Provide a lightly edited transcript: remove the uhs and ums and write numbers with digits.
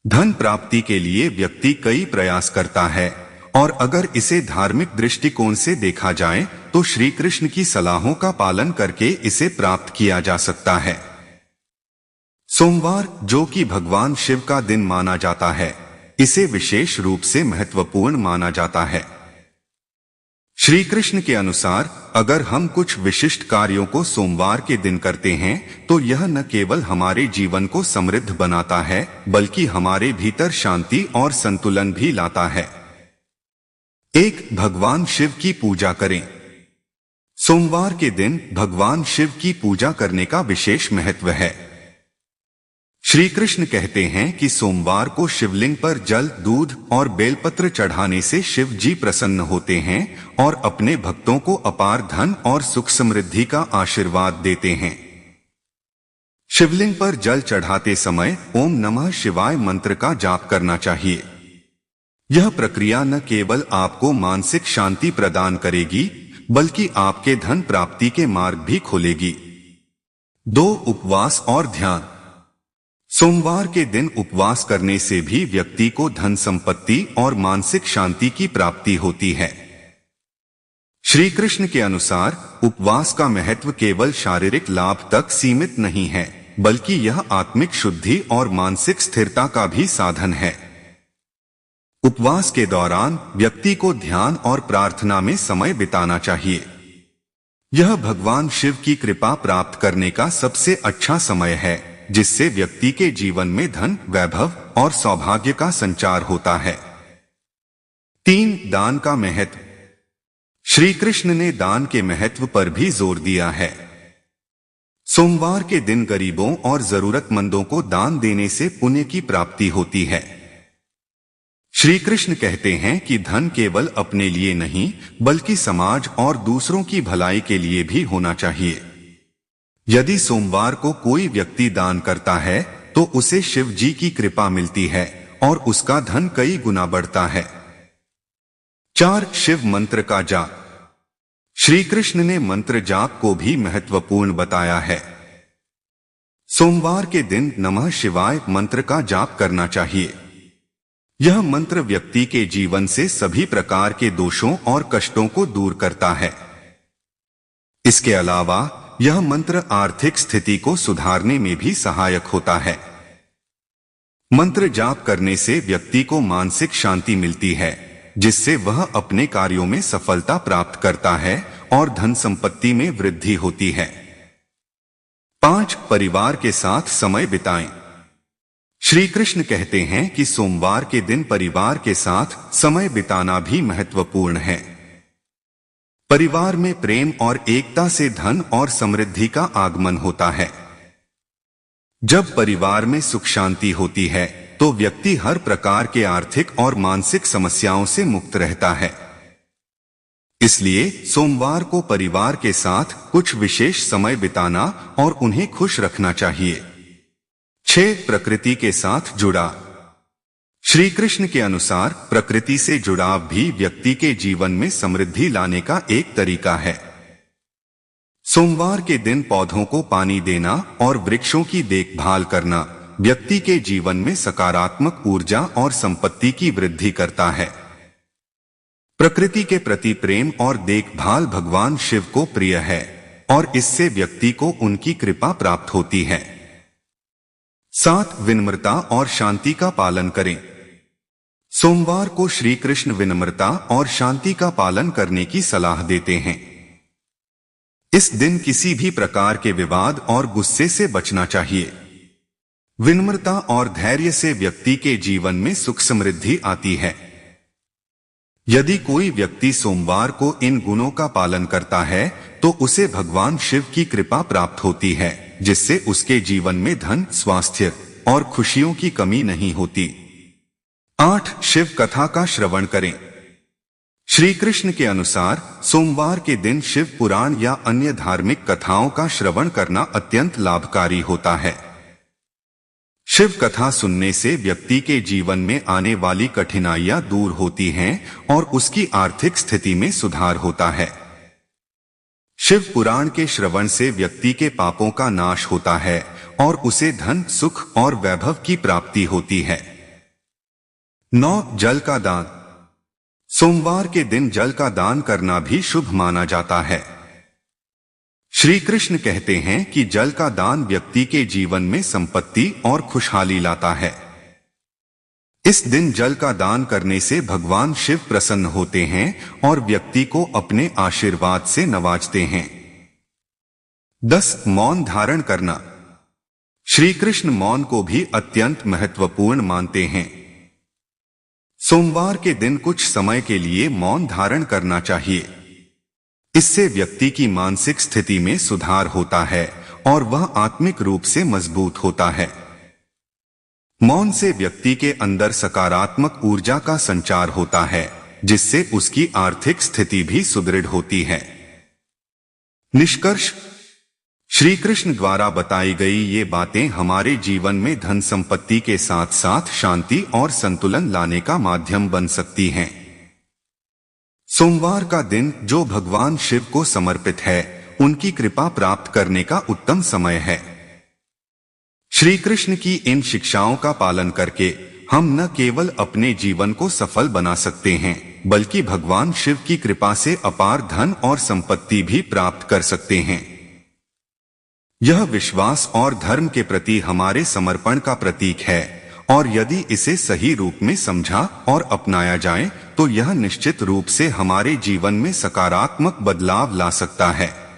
धन प्राप्ति के लिए व्यक्ति कई प्रयास करता है, और अगर इसे धार्मिक दृष्टिकोण से देखा जाए तो श्री कृष्ण की सलाहों का पालन करके इसे प्राप्त किया जा सकता है। सोमवार, जो कि भगवान शिव का दिन माना जाता है, इसे विशेष रूप से महत्वपूर्ण माना जाता है। श्री कृष्ण के अनुसार अगर हम कुछ विशिष्ट कार्यों को सोमवार के दिन करते हैं तो यह न केवल हमारे जीवन को समृद्ध बनाता है बल्कि हमारे भीतर शांति और संतुलन भी लाता है। 1. भगवान शिव की पूजा करें। सोमवार के दिन भगवान शिव की पूजा करने का विशेष महत्व है। श्री कृष्ण कहते हैं कि सोमवार को शिवलिंग पर जल, दूध और बेलपत्र चढ़ाने से शिव जी प्रसन्न होते हैं और अपने भक्तों को अपार धन और सुख समृद्धि का आशीर्वाद देते हैं। शिवलिंग पर जल चढ़ाते समय ओम नमः शिवाय मंत्र का जाप करना चाहिए। यह प्रक्रिया न केवल आपको मानसिक शांति प्रदान करेगी बल्कि आपके धन प्राप्ति के मार्ग भी खोलेगी। 2. उपवास और ध्यान। सोमवार के दिन उपवास करने से भी व्यक्ति को धन संपत्ति और मानसिक शांति की प्राप्ति होती है। श्री कृष्ण के अनुसार उपवास का महत्व केवल शारीरिक लाभ तक सीमित नहीं है बल्कि यह आत्मिक शुद्धि और मानसिक स्थिरता का भी साधन है। उपवास के दौरान व्यक्ति को ध्यान और प्रार्थना में समय बिताना चाहिए। यह भगवान शिव की कृपा प्राप्त करने का सबसे अच्छा समय है जिससे व्यक्ति के जीवन में धन, वैभव और सौभाग्य का संचार होता है। 3. दान का महत्व। श्री कृष्ण ने दान के महत्व पर भी जोर दिया है। सोमवार के दिन गरीबों और जरूरतमंदों को दान देने से पुण्य की प्राप्ति होती है। श्री कृष्ण कहते हैं कि धन केवल अपने लिए नहीं बल्कि समाज और दूसरों की भलाई के लिए भी होना चाहिए। यदि सोमवार को कोई व्यक्ति दान करता है तो उसे शिव जी की कृपा मिलती है और उसका धन कई गुना बढ़ता है। 4. शिव मंत्र का जाप। श्री कृष्ण ने मंत्र जाप को भी महत्वपूर्ण बताया है। सोमवार के दिन नमः शिवाय मंत्र का जाप करना चाहिए। यह मंत्र व्यक्ति के जीवन से सभी प्रकार के दोषों और कष्टों को दूर करता है। इसके अलावा यह मंत्र आर्थिक स्थिति को सुधारने में भी सहायक होता है। मंत्र जाप करने से व्यक्ति को मानसिक शांति मिलती है जिससे वह अपने कार्यों में सफलता प्राप्त करता है और धन संपत्ति में वृद्धि होती है। 5. परिवार के साथ समय बिताएं। श्री कृष्ण कहते हैं कि सोमवार के दिन परिवार के साथ समय बिताना भी महत्वपूर्ण है। परिवार में प्रेम और एकता से धन और समृद्धि का आगमन होता है। जब परिवार में सुख शांति होती है तो व्यक्ति हर प्रकार के आर्थिक और मानसिक समस्याओं से मुक्त रहता है। इसलिए सोमवार को परिवार के साथ कुछ विशेष समय बिताना और उन्हें खुश रखना चाहिए। 6. प्रकृति के साथ जुड़ा। श्री कृष्ण के अनुसार प्रकृति से जुड़ाव भी व्यक्ति के जीवन में समृद्धि लाने का एक तरीका है। सोमवार के दिन पौधों को पानी देना और वृक्षों की देखभाल करना व्यक्ति के जीवन में सकारात्मक ऊर्जा और संपत्ति की वृद्धि करता है। प्रकृति के प्रति प्रेम और देखभाल भगवान शिव को प्रिय है और इससे व्यक्ति को उनकी कृपा प्राप्त होती है। 7. विनम्रता और शांति का पालन करें। सोमवार को श्री कृष्ण विनम्रता और शांति का पालन करने की सलाह देते हैं। इस दिन किसी भी प्रकार के विवाद और गुस्से से बचना चाहिए। विनम्रता और धैर्य से व्यक्ति के जीवन में सुख समृद्धि आती है। यदि कोई व्यक्ति सोमवार को इन गुणों का पालन करता है तो उसे भगवान शिव की कृपा प्राप्त होती है जिससे उसके जीवन में धन, स्वास्थ्य और खुशियों की कमी नहीं होती। 8. शिव कथा का श्रवण करें। श्री कृष्ण के अनुसार सोमवार के दिन शिव पुराण या अन्य धार्मिक कथाओं का श्रवण करना अत्यंत लाभकारी होता है। शिव कथा सुनने से व्यक्ति के जीवन में आने वाली कठिनाइयां दूर होती हैं और उसकी आर्थिक स्थिति में सुधार होता है। शिव पुराण के श्रवण से व्यक्ति के पापों का नाश होता है और उसे धन, सुख और वैभव की प्राप्ति होती है। 9 जल का दान। सोमवार के दिन जल का दान करना भी शुभ माना जाता है। श्री कृष्ण कहते हैं कि जल का दान व्यक्ति के जीवन में संपत्ति और खुशहाली लाता है। इस दिन जल का दान करने से भगवान शिव प्रसन्न होते हैं और व्यक्ति को अपने आशीर्वाद से नवाजते हैं। 10 मौन धारण करना। श्री कृष्ण मौन को भी अत्यंत महत्वपूर्ण मानते हैं। सोमवार के दिन कुछ समय के लिए मौन धारण करना चाहिए। इससे व्यक्ति की मानसिक स्थिति में सुधार होता है और वह आत्मिक रूप से मजबूत होता है। मौन से व्यक्ति के अंदर सकारात्मक ऊर्जा का संचार होता है, जिससे उसकी आर्थिक स्थिति भी सुदृढ़ होती है। निष्कर्ष, श्री कृष्ण द्वारा बताई गई ये बातें हमारे जीवन में धन संपत्ति के साथ साथ शांति और संतुलन लाने का माध्यम बन सकती हैं। सोमवार का दिन जो भगवान शिव को समर्पित है, उनकी कृपा प्राप्त करने का उत्तम समय है। श्री कृष्ण की इन शिक्षाओं का पालन करके हम न केवल अपने जीवन को सफल बना सकते हैं, बल्कि भगवान शिव की कृपा से अपार धन और संपत्ति भी प्राप्त कर सकते हैं। यह विश्वास और धर्म के प्रति हमारे समर्पण का प्रतीक है और यदि इसे सही रूप में समझा और अपनाया जाए तो यह निश्चित रूप से हमारे जीवन में सकारात्मक बदलाव ला सकता है।